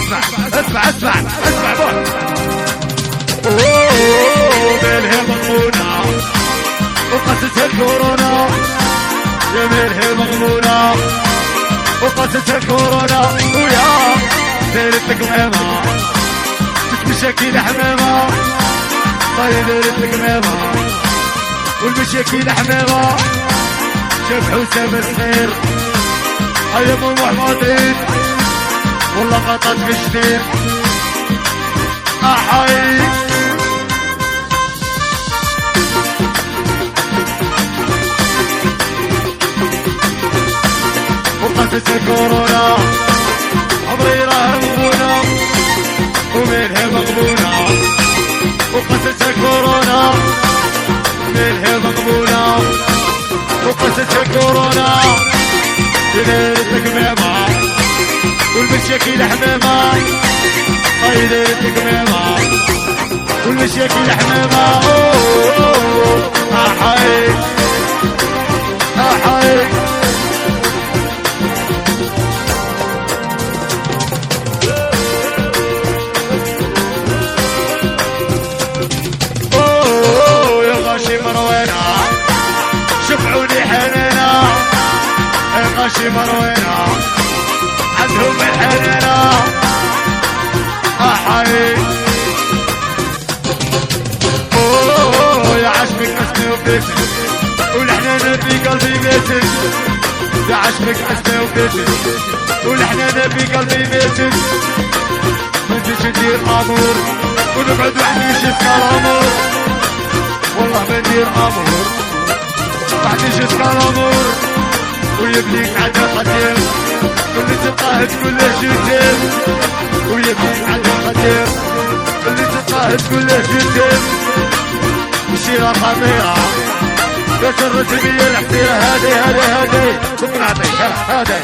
اسمع اسمع اسمع اسمع بون. ملهي مضمونة وقصة الكورونا، جميلها مضمونة وقصة الكورونا، ويا دايرت القمامة تتمشاكي حمامة، طيب دايرت القمامة والمشاكي حمامة. شاف حسام الخير ايام محمودين والله غطت في الشتير. احي وقصة الكورونا عمري راه مغبونة ومنها مغبونة، وقصة الكورونا منها مغبونة، وقصة الكورونا دايرت القمامة والمشاكل حمامة، هاي دايرت القمامة والمشاكل حمامة. احي احي يا غاشي مروينا شفعوني حنينة، يا غاشي مروينا عندهم الحنينة. احي يا عشمك اسمي وبيتك والحنانة في قلبي بيتك، يا عشمك اسمي وبيتك والحنانة في قلبي بيتك. منتش ندير امور ونقعد وحديش الامور، والله بندير امور وحديش الامور. ويبنيك عدا خدير اللي تلقاه تقول له جديد، ويبنيك عدا خدير اللي تلقاه تقول له جديد. مشيرة خطيرة بس الرسمية الحسيرة هادي هادي هادي بكرة هادي